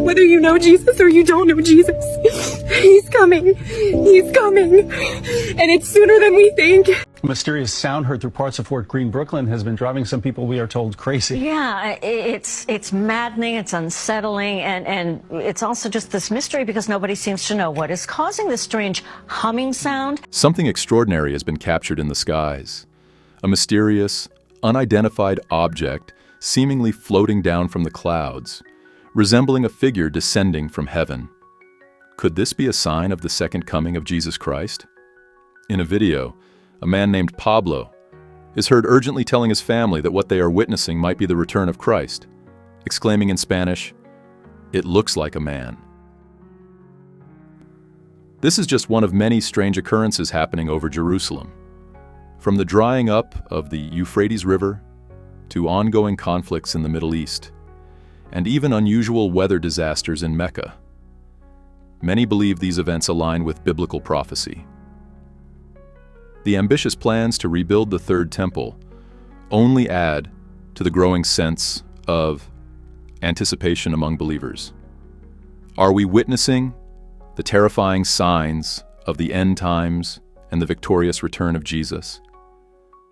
Whether you know Jesus or you don't know Jesus, he's coming. He's coming. And it's sooner than we think. A mysterious sound heard through parts of Fort Greene, Brooklyn has been driving some people, we are told, crazy. Yeah, it's maddening, it's unsettling, and it's also just this mystery because nobody seems to know what is causing this strange humming sound. Something extraordinary has been captured in the skies. A mysterious, unidentified object seemingly floating down from the clouds, resembling a figure descending from heaven. Could this be a sign of the second coming of Jesus Christ? In a video, a man named Pablo is heard urgently telling his family that what they are witnessing might be the return of Christ, exclaiming in Spanish, "It looks like a man." This is just one of many strange occurrences happening over Jerusalem. From the drying up of the Euphrates River to ongoing conflicts in the Middle East, and even unusual weather disasters in Mecca. Many believe these events align with biblical prophecy. The ambitious plans to rebuild the Third Temple only add to the growing sense of anticipation among believers. Are we witnessing the terrifying signs of the end times and the victorious return of Jesus?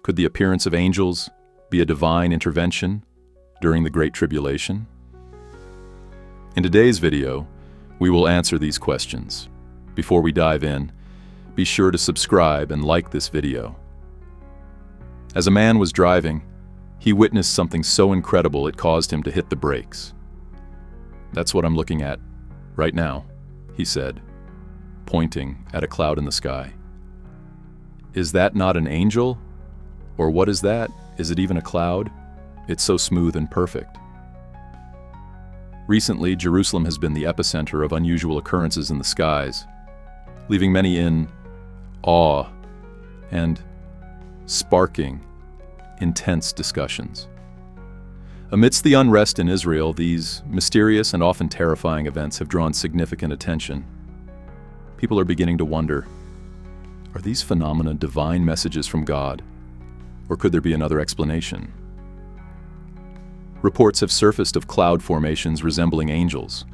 Could the appearance of angels be a divine intervention during the Great Tribulation? In today's video, we will answer these questions. Before we dive in, be sure to subscribe and like this video. As a man was driving, he witnessed something so incredible it caused him to hit the brakes. "That's what I'm looking at right now," he said, pointing at a cloud in the sky. "Is that not an angel? Or what is that? Is it even a cloud? It's so smooth and perfect." Recently, Jerusalem has been the epicenter of unusual occurrences in the skies, leaving many in awe and sparking intense discussions. Amidst the unrest in Israel, these mysterious and often terrifying events have drawn significant attention. People are beginning to wonder, are these phenomena divine messages from God, or could there be another explanation? Reports have surfaced of cloud formations resembling angels,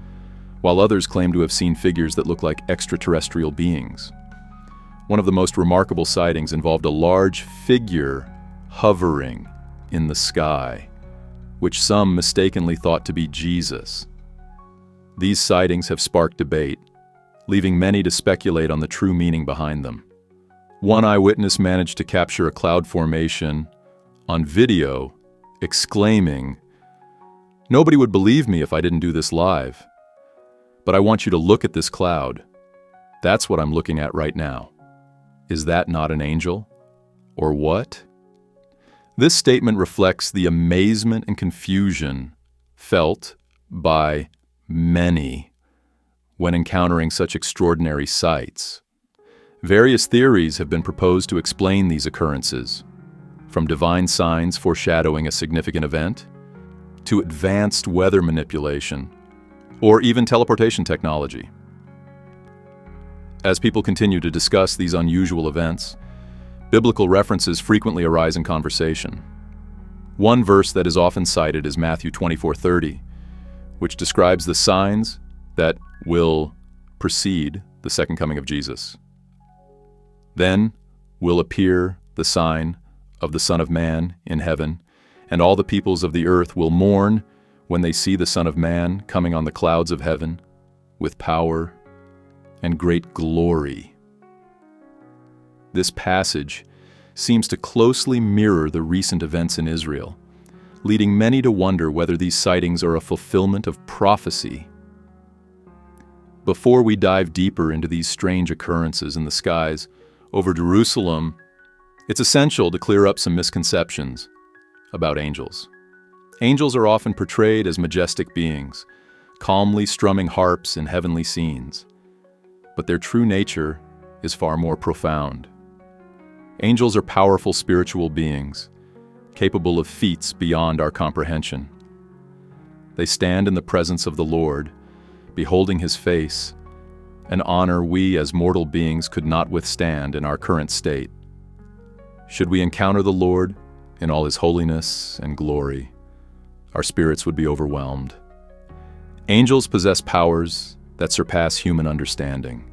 while others claim to have seen figures that look like extraterrestrial beings. One of the most remarkable sightings involved a large figure hovering in the sky, which some mistakenly thought to be Jesus. These sightings have sparked debate, leaving many to speculate on the true meaning behind them. One eyewitness managed to capture a cloud formation on video, exclaiming, "Nobody would believe me if I didn't do this live. But I want you to look at this cloud. That's what I'm looking at right now. Is that not an angel? Or what?" This statement reflects the amazement and confusion felt by many when encountering such extraordinary sights. Various theories have been proposed to explain these occurrences, from divine signs foreshadowing a significant event, to advanced weather manipulation, or even teleportation technology. As people continue to discuss these unusual events, biblical references frequently arise in conversation. One verse that is often cited is Matthew 24:30, which describes the signs that will precede the second coming of Jesus. "Then will appear the sign of the Son of Man in heaven, and all the peoples of the earth will mourn when they see the Son of Man coming on the clouds of heaven with power and great glory." This passage seems to closely mirror the recent events in Israel, leading many to wonder whether these sightings are a fulfillment of prophecy. Before we dive deeper into these strange occurrences in the skies over Jerusalem, it's essential to clear up some misconceptions about angels. Angels are often portrayed as majestic beings, calmly strumming harps in heavenly scenes. But their true nature is far more profound. Angels are powerful spiritual beings, capable of feats beyond our comprehension. They stand in the presence of the Lord, beholding His face, an honor we as mortal beings could not withstand in our current state. Should we encounter the Lord in all His holiness and glory, our spirits would be overwhelmed. Angels possess powers that surpass human understanding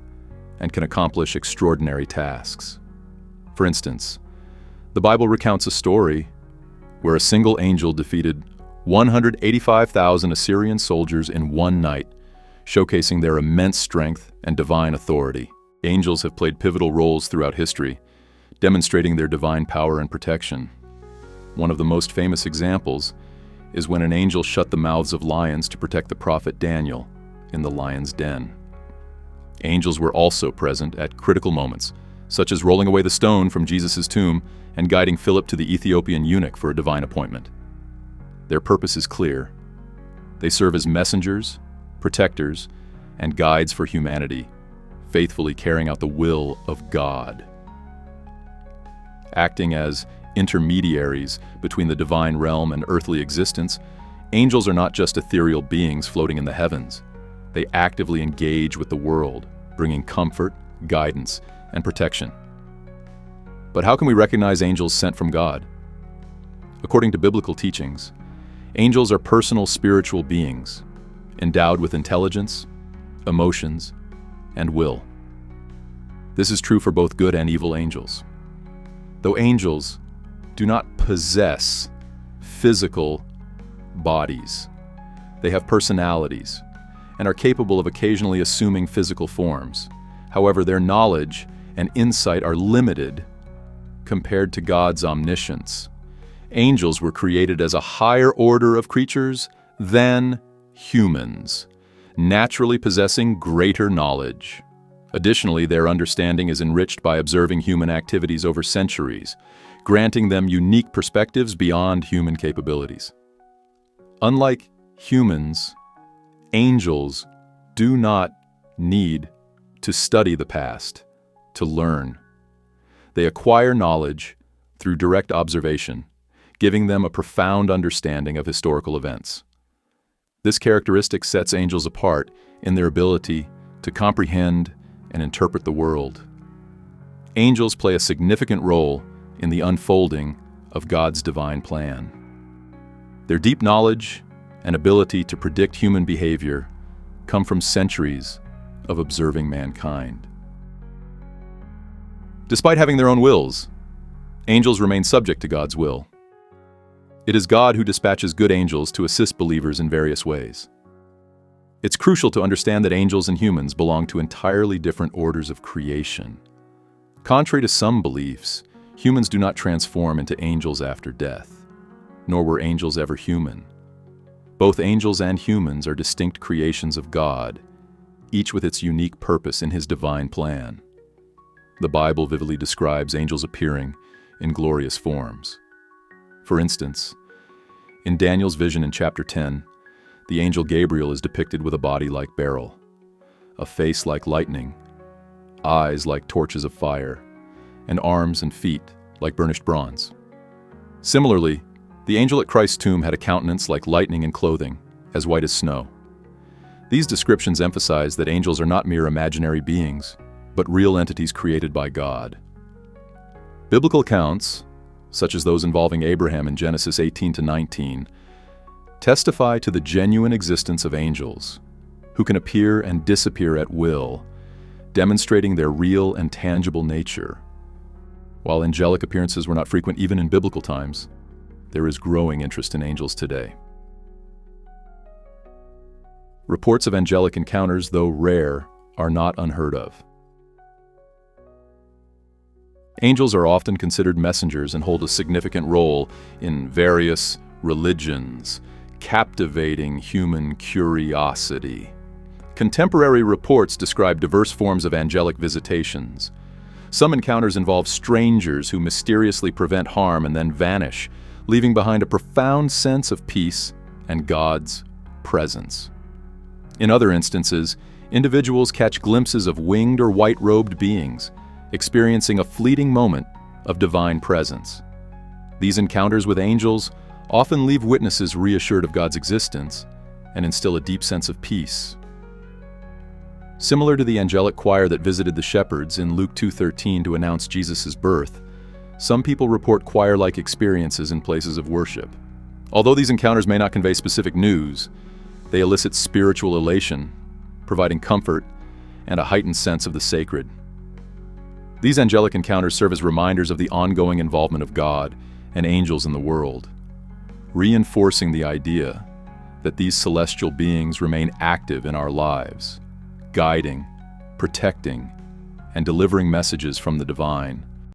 and can accomplish extraordinary tasks. For instance, the Bible recounts a story where a single angel defeated 185,000 Assyrian soldiers in one night, showcasing their immense strength and divine authority. Angels have played pivotal roles throughout history, demonstrating their divine power and protection. One of the most famous examples is when an angel shut the mouths of lions to protect the prophet Daniel in the lion's den. Angels were also present at critical moments, such as rolling away the stone from Jesus' tomb and guiding Philip to the Ethiopian eunuch for a divine appointment. Their purpose is clear. They serve as messengers, protectors, and guides for humanity, faithfully carrying out the will of God. Acting as intermediaries between the divine realm and earthly existence, angels are not just ethereal beings floating in the heavens. They actively engage with the world, bringing comfort, guidance, and protection. But how can we recognize angels sent from God? According to biblical teachings, angels are personal spiritual beings, endowed with intelligence, emotions, and will. This is true for both good and evil angels. Though angels do not possess physical bodies, they have personalities and are capable of occasionally assuming physical forms. However, their knowledge and insight are limited compared to God's omniscience. Angels were created as a higher order of creatures than humans, naturally possessing greater knowledge. Additionally, their understanding is enriched by observing human activities over centuries, granting them unique perspectives beyond human capabilities. Unlike humans, angels do not need to study the past to learn. They acquire knowledge through direct observation, giving them a profound understanding of historical events. This characteristic sets angels apart in their ability to comprehend and interpret the world. Angels play a significant role in the unfolding of God's divine plan. Their deep knowledge and ability to predict human behavior come from centuries of observing mankind. Despite having their own wills, angels remain subject to God's will. It is God who dispatches good angels to assist believers in various ways. It's crucial to understand that angels and humans belong to entirely different orders of creation. Contrary to some beliefs, humans do not transform into angels after death, nor were angels ever human. Both angels and humans are distinct creations of God, each with its unique purpose in His divine plan. The Bible vividly describes angels appearing in glorious forms. For instance, in Daniel's vision in chapter 10, the angel Gabriel is depicted with a body like beryl, a face like lightning, eyes like torches of fire, and arms and feet like burnished bronze. Similarly, the angel at Christ's tomb had a countenance like lightning and clothing, as white as snow. These descriptions emphasize that angels are not mere imaginary beings, but real entities created by God. Biblical accounts, such as those involving Abraham in Genesis 18-19, testify to the genuine existence of angels, who can appear and disappear at will, demonstrating their real and tangible nature. While angelic appearances were not frequent even in biblical times, there is growing interest in angels today. Reports of angelic encounters, though rare, are not unheard of. Angels are often considered messengers and hold a significant role in various religions, captivating human curiosity. Contemporary reports describe diverse forms of angelic visitations. Some encounters involve strangers who mysteriously prevent harm and then vanish, leaving behind a profound sense of peace and God's presence. In other instances, individuals catch glimpses of winged or white-robed beings, experiencing a fleeting moment of divine presence. These encounters with angels often leave witnesses reassured of God's existence and instill a deep sense of peace. Similar to the angelic choir that visited the shepherds in Luke 2:13 to announce Jesus' birth, some people report choir-like experiences in places of worship. Although these encounters may not convey specific news, They elicit spiritual elation, providing comfort and a heightened sense of the sacred. These angelic encounters serve as reminders of the ongoing involvement of God and angels in the world, reinforcing the idea that these celestial beings remain active in our lives, guiding, protecting, and delivering messages from the divine.